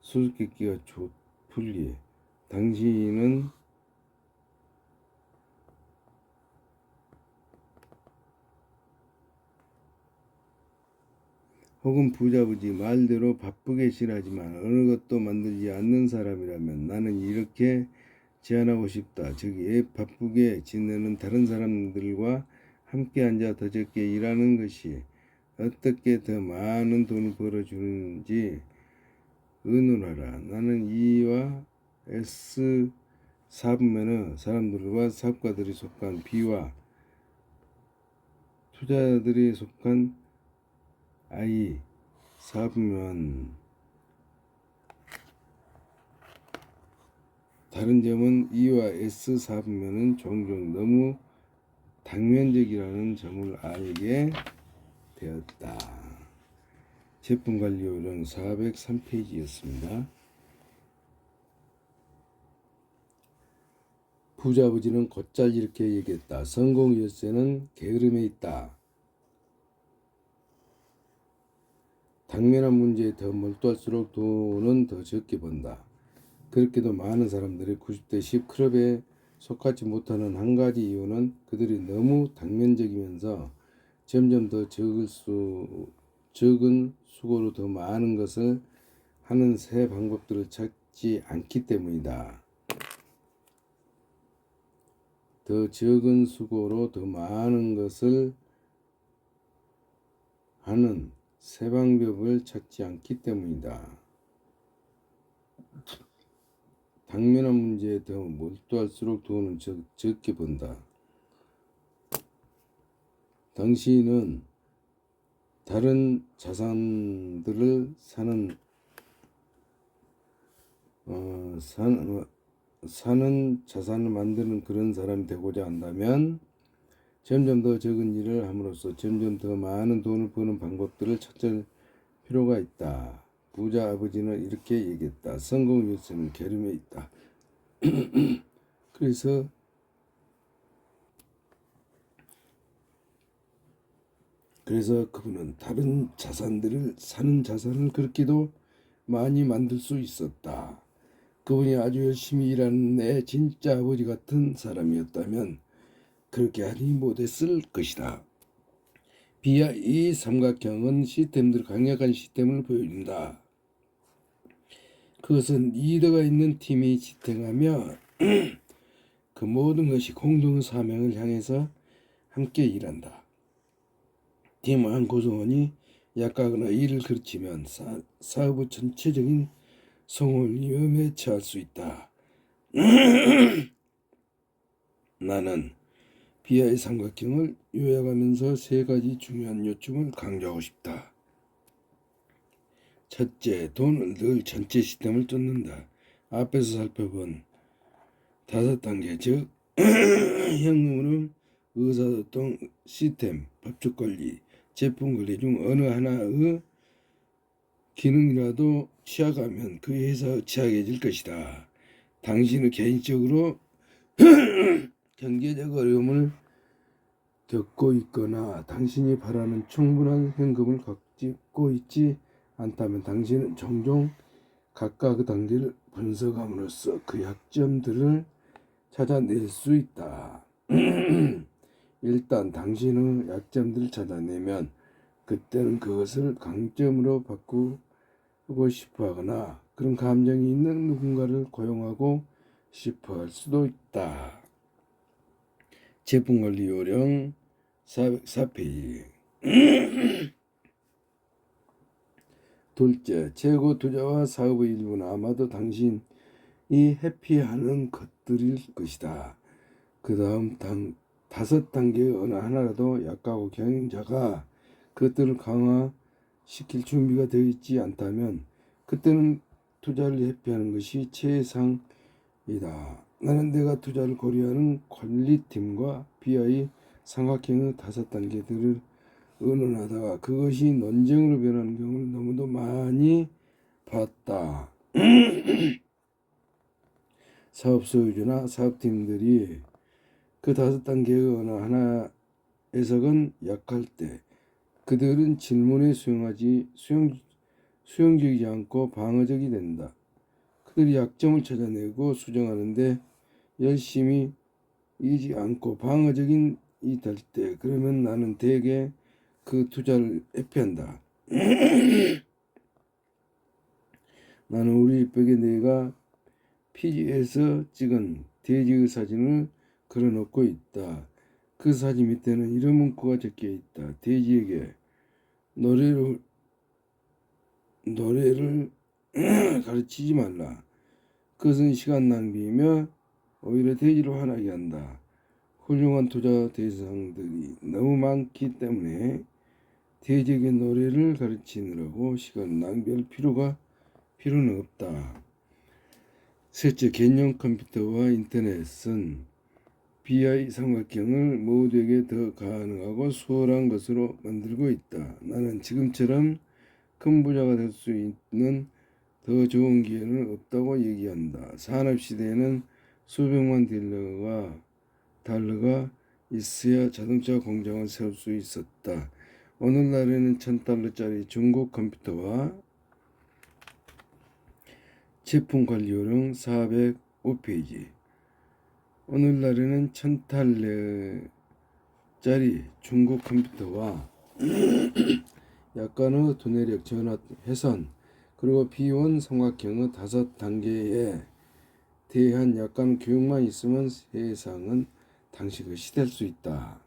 수수께끼가 풀기. 당신은 혹은 부자부지 말대로 바쁘게 일하지만 어느 것도 만들지 않는 사람이라면 나는 이렇게 제안하고 싶다. 저기 바쁘게 지내는 다른 사람들과 함께 앉아 더 적게 일하는 것이 어떻게 더 많은 돈을 벌어주는지 의논하라. 나는 E와 S 사분면의 사람들과 사업가들이 속한 B와 투자들이 속한 I 사분면. 다른 점은 E와 S 사분면은 종종 너무 당면적이라는 점을 알게 되었다. 제품관리 요령 403페이지였습니다. 부자 아버지는 곧잘 이렇게 얘기했다. 성공 열쇠는 게으름에 있다. 당면한 문제에 더 몰두할수록 돈은 더 적게 번다. 그렇게도 많은 사람들이 90대 10 클럽에 속하지 못하는 한 가지 이유는 그들이 너무 당면적이면서 점점 더 적은 수고로 더 많은 것을 하는 새 방법들을 찾지 않기 때문이다. 더 적은 수고로 더 많은 것을 하는 새 방법을 찾지 않기 때문이다. 당면한 문제에 더 몰두할수록 돈은 적게 번다. 당신은 다른 자산들을 사는 자산을 만드는 그런 사람이 되고자 한다면 점점 더 적은 일을 함으로써 점점 더 많은 돈을 버는 방법들을 찾을 필요가 있다. 부자 아버지는 이렇게 얘기했다. 성공 열쇠는 게으름에 있다. 그래서 그분은 다른 자산들을 사는 자산을 그렇게도 많이 만들 수 있었다. 그분이 아주 열심히 일하는 내 진짜 아버지 같은 사람이었다면 그렇게 하지 못했을 것이다. 이 삼각형은 강력한 시스템을 보여준다. 그것은 리더가 있는 팀이 지탱하며 그 모든 것이 공동 사명을 향해서 함께 일한다. 팀 한 구성원이 약하거나 일을 그르치면 사업의 전체적인 성공을 위험에 처할 수 있다. 나는 비하의 삼각형을 요약하면서 세 가지 중요한 요점을 강조하고 싶다. 첫째, 돈은 늘 전체 시스템을 쫓는다. 앞에서 살펴본 5단계, 즉 현금흐름, 의사소통, 시스템, 법적관리, 제품관리 중 어느 하나의 기능이라도 취약하면 그 회사가 취약해질 것이다. 당신은 개인적으로 경제적 어려움을 겪고 있거나 당신이 바라는 충분한 현금을 갖고 있지 않다면 당신은 종종 각각 그 단계를 분석함으로써 그 약점들을 찾아낼 수 있다. 일단 당신의 약점들을 찾아내면 그때는 그것을 강점으로 바꾸고 싶어하거나 그런 감정이 있는 누군가를 고용하고 싶어할 수도 있다. 제품관리 요령 404페이지. 둘째, 재고 투자와 사업의 일부는 아마도 당신이 회피하는 것들일 것이다. 그 다음 5단계의 어느 하나라도 약하고 경영자가 그것들을 강화시킬 준비가 되어 있지 않다면 그때는 투자를 회피하는 것이 최상이다. 나는 내가 투자를 고려하는 관리팀과 BI 삼각형의 5단계들을 의논하다가 그것이 논쟁으로 변하는 경우를 너무도 많이 봤다. 사업 소유주나 사업팀들이 그 5단계의 어느 하나에서건 약할 때 그들은 질문에 수용적이지 않고 방어적이 된다. 그들이 약점을 찾아내고 수정하는데 열심히 이지 않고 방어적인 이 될 때 그러면 나는 대개 그 투자를 회피한다. 나는 우리 벽에 내가 피지에서 찍은 돼지의 사진을 걸어놓고 있다. 그 사진 밑에는 이런 문구가 적혀 있다. 돼지에게 노래를 가르치지 말라. 그것은 시간 낭비이며 오히려 돼지를 화나게 한다. 훌륭한 투자 대상들이 너무 많기 때문에 돼지에게 노래를 가르치느라고 시간을 낭비할 필요는 없다. 셋째, 개념 컴퓨터와 인터넷은 BI 삼각형을 모두에게 더 가능하고 수월한 것으로 만들고 있다. 나는 지금처럼 큰 부자가 될 수 있는 더 좋은 기회는 없다고 얘기한다. 산업시대에는 수백만 달러가 있어야 자동차 공장을 세울 수 있었다. 오늘날에는 $1,000짜리 중국 컴퓨터와 제품 관리 요령 405페이지. 오늘날에는 $1,000짜리 중국 컴퓨터와 약간의 두뇌력 전환 회선 그리고 비원 삼각형의 5단계에 대한 약간 교육만 있으면 세상은 당신 것이 될 수 있다.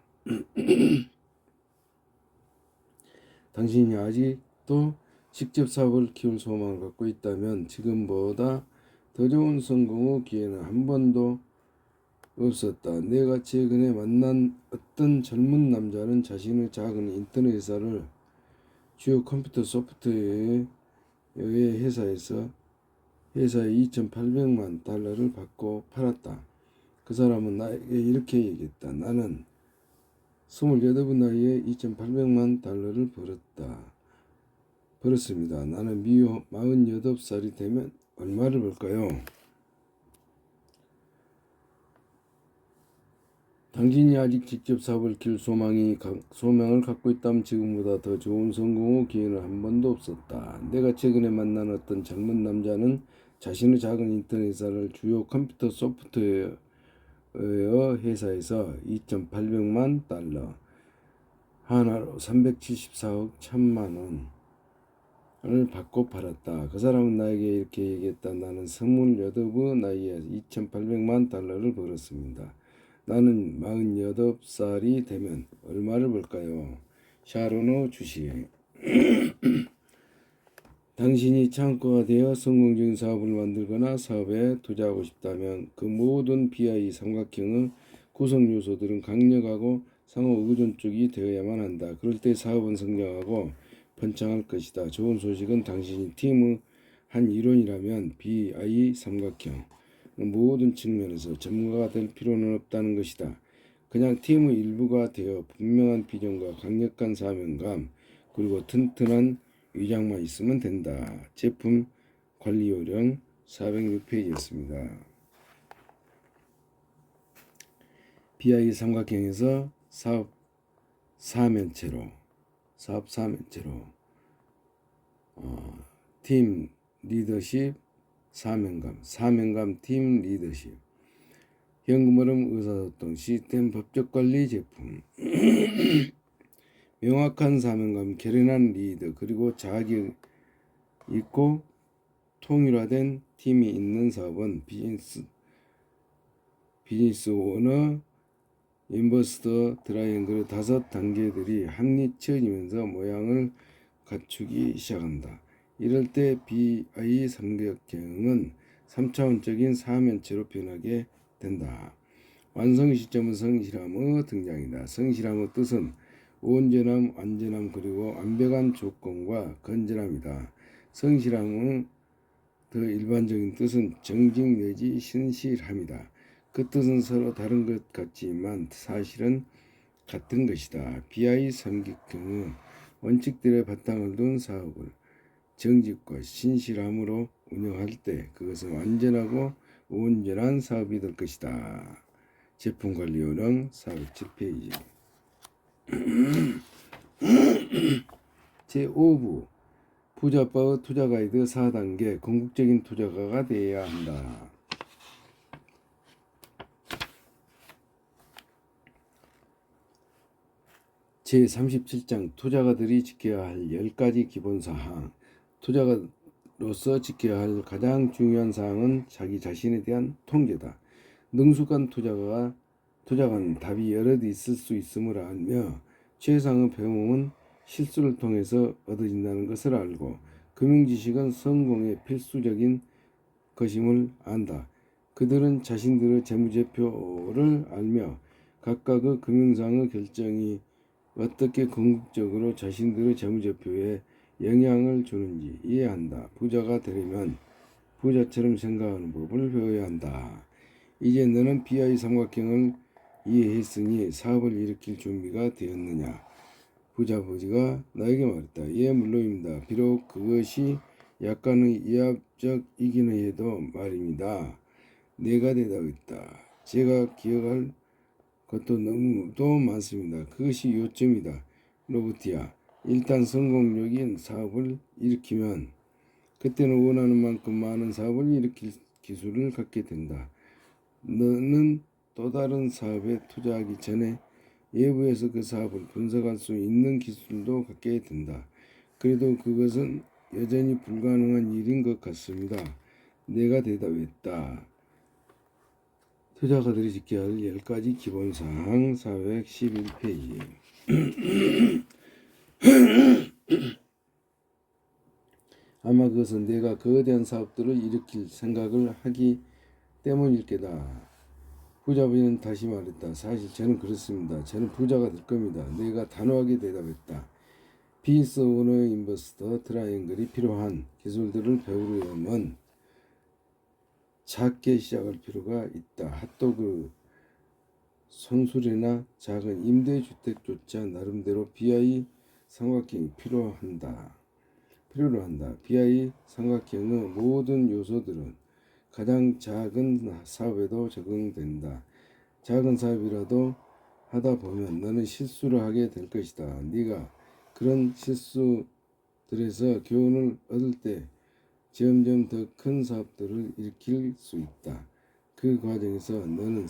당신이 아직도 직접 사업을 키울 소망을 갖고 있다면 지금보다 더 좋은 성공의 기회는 한 번도 없었다. 내가 최근에 만난 어떤 젊은 남자는 자신의 작은 인터넷 회사를 주요 컴퓨터 소프트웨어의 회사에 2,800만 달러를 받고 팔았다. 그 사람은 나에게 이렇게 얘기했다. 나는 28 나이에 2,800만 달러를 벌었습니다. 나는 미호 48살이 되면 얼마를 벌까요? 당신이 아직 직접 사업을 키울 소망을 갖고 있다면 지금보다 더 좋은 성공의 기회는 한 번도 없었다. 내가 최근에 만난 어떤 젊은 남자는 자신의 작은 인터넷 회사를 주요 컴퓨터 소프트웨어 회사에서 2,800만 달러 하나로 374억 1,000만 원을 받고 팔았다. 그 사람은 나에게 이렇게 얘기했다. 나는 28의 나이에 2,800만 달러를 벌었습니다. 나는 48살이 되면 얼마를 벌까요? 샤로노 주식. 당신이 창고가 되어 성공적인 사업을 만들거나 사업에 투자하고 싶다면 그 모든 BI 삼각형의 구성 요소들은 강력하고 상호 의존 쪽이 되어야만 한다. 그럴 때 사업은 성장하고 번창할 것이다. 좋은 소식은 당신이 팀의 한 일원이라면 BI 삼각형 모든 측면에서 전문가가 될 필요는 없다는 것이다. 그냥 팀의 일부가 되어 분명한 비전과 강력한 사명감 그리고 튼튼한 위장만 있으면 된다. 제품 관리 요령 406페이지였습니다. BI 삼각형에서 사업 사면체로 팀 리더십 사명감 팀 리더십 현금 흐름 의사소통 시스템 법적 관리 제품 명확한 사명감 결연한 리더 그리고 자기 있고 통일화된 팀이 있는 사업은 비즈니스 오너 인버스터 트라이앵글의 5단계들이 합리처지면서 모양을 갖추기 시작한다. 이럴 때 BI 삼각형은 3차원적인 사면체로 변하게 된다. 완성 시점은 성실함의 등장이다. 성실함의 뜻은 온전함, 완전함 그리고 완벽한 조건과 건전함이다. 성실함의 더 일반적인 뜻은 정직 내지 신실함이다. 그 뜻은 서로 다른 것 같지만 사실은 같은 것이다. BI 삼각형의 원칙들의 바탕을 둔 사업을 정직과 신실함으로 운영할 때 그것은 완전하고 온전한 사업이 될 것이다. 제품관리 요령 407페이지 제5부 부자빠의 투자가이드 4단계 궁극적인 투자가가 되어야 한다. 제37장 투자가들이 지켜야 할 10가지 기본사항 투자가로서 지켜야 할 가장 중요한 사항은 자기 자신에 대한 통제다. 능숙한 투자가는 답이 여럿 있을 수 있음을 알며 최상의 배움은 실수를 통해서 얻어진다는 것을 알고 금융지식은 성공의 필수적인 것임을 안다. 그들은 자신들의 재무제표를 알며 각각의 금융상의 결정이 어떻게 궁극적으로 자신들의 재무제표에 영향을 주는지 이해한다. 부자가 되려면 부자처럼 생각하는 법을 배워야 한다. 이제 너는 BI 삼각형을 이해했으니 사업을 일으킬 준비가 되었느냐? 부자버지가 나에게 말했다. 예, 물론입니다. 비록 그것이 약간의 위압적이기는 해도 말입니다. 내가 대답했다. 제가 기억할 것도 너무도 많습니다. 그것이 요점이다. 로버트야, 일단 성공적인 사업을 일으키면 그때는 원하는 만큼 많은 사업을 일으킬 기술을 갖게 된다. 너는 또 다른 사업에 투자하기 전에 외부에서 그 사업을 분석할 수 있는 기술도 갖게 된다. 그래도 그것은 여전히 불가능한 일인 것 같습니다. 내가 대답했다. 투자가들이 지켜야 할 10가지 기본사항 411페이지. 아마 그것은 내가 거대한 사업들을 일으킬 생각을 하기 때문일 게다. 부자부는 다시 말했다. 사실 저는 그렇습니다. 저는 부자가 될 겁니다. 내가 단호하게 대답했다. 비스 오너 인버스터 트라이앵글이 필요한 기술들을 배우려면 작게 시작할 필요가 있다. 핫도그 손수레나 작은 임대주택조차 나름대로 BI 삼각형이 필요로 한다. BI 삼각형의 모든 요소들은 가장 작은 사업에도 적용된다. 작은 사업이라도 하다 보면 너는 실수를 하게 될 것이다. 네가 그런 실수들에서 교훈을 얻을 때 점점 더 큰 사업들을 일으킬 수 있다. 그 과정에서 너는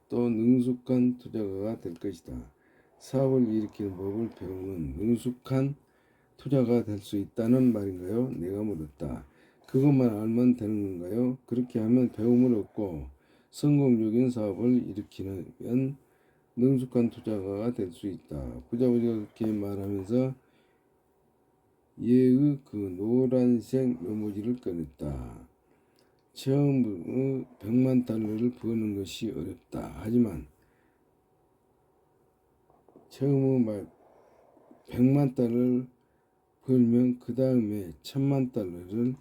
또 능숙한 투자가가 될 것이다. 사업을 일으키는 법을 배우면 능숙한 투자가 될 수 있다는 말인가요? 내가 물었다. 그것만 알면 되는 건가요? 그렇게 하면 배움을 얻고 성공적인 사업을 일으키면 능숙한 투자가가 될 수 있다. 부자부지가 그렇게 말하면서 얘의 그 노란색 메모지를 꺼냈다. 처음 100만 달러를 버는 것이 어렵다. 하지만 처음 100만 달러를 벌면 그 다음에 1000만 달러를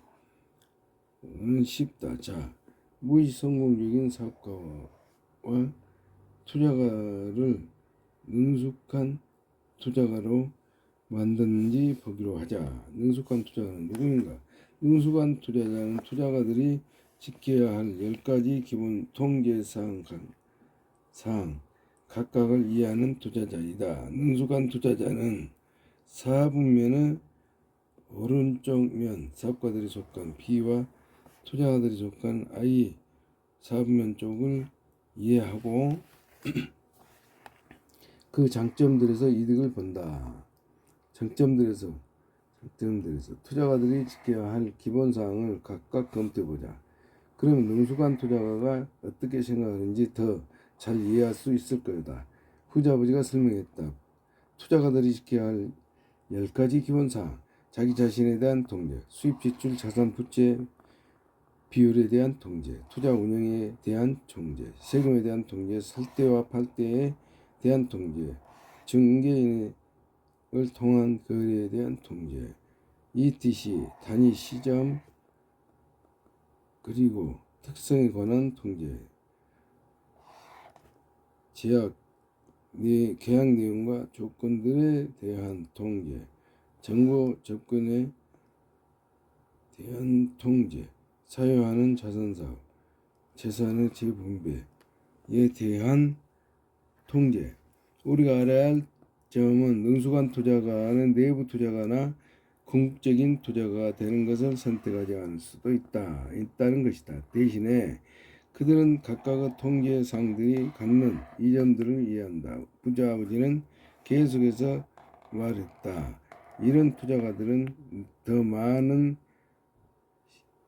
쉽다. 자, 무엇이 성공적인 사업가와 투자가를 능숙한 투자가로 만드는지 보기로 하자. 능숙한 투자가는 누구인가? 능숙한 투자자는 투자가들이 지켜야 할 10가지 기본 통제사항 각각을 이해하는 투자자이다. 능숙한 투자자는 사분면의 오른쪽 면 사업가들이 속한 B와 투자가들이 속한 I 사분면 쪽을 이해하고 그 장점들에서 이득을 본다. 장점들에서 투자가들이 지켜야 할 기본사항을 각각 검토해보자. 그러면 능숙한 투자가가 어떻게 생각하는지 더 잘 이해할 수 있을 거다. 후자부지가 설명했다. 투자가들이 지켜야 할 10가지 기본사항. 자기 자신에 대한 통제, 수입 지출 자산 부채 비율에 대한 통제, 투자 운영에 대한 통제, 세금에 대한 통제, 살 때와 팔 때에 대한 통제, 중개인을 통한 거래에 대한 통제, ETC 단위 시점 그리고 특성에 관한 통제, 계약 내용과 조건들에 대한 통제, 정보 접근에 대한 통제, 사유하는 자산사업, 재산의 재분배에 대한 통제. 우리가 알아야 할 점은 능숙한 투자가는 내부 투자가나 궁극적인 투자가가 되는 것을 선택하지 않을 수도 있다는 것이다. 대신에 그들은 각각의 통제사항들이 갖는 이 점들을 이해한다. 부자아버지는 계속해서 말했다. 이런 투자가들은 더 많은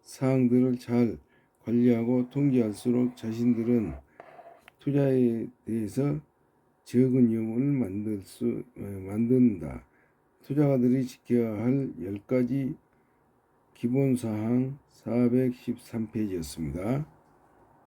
사항들을 잘 관리하고 통제할수록 자신들은 투자에 대해서 적은 위험을 만든다. 투자가들이 지켜야 할 10가지 기본사항 413페이지였습니다.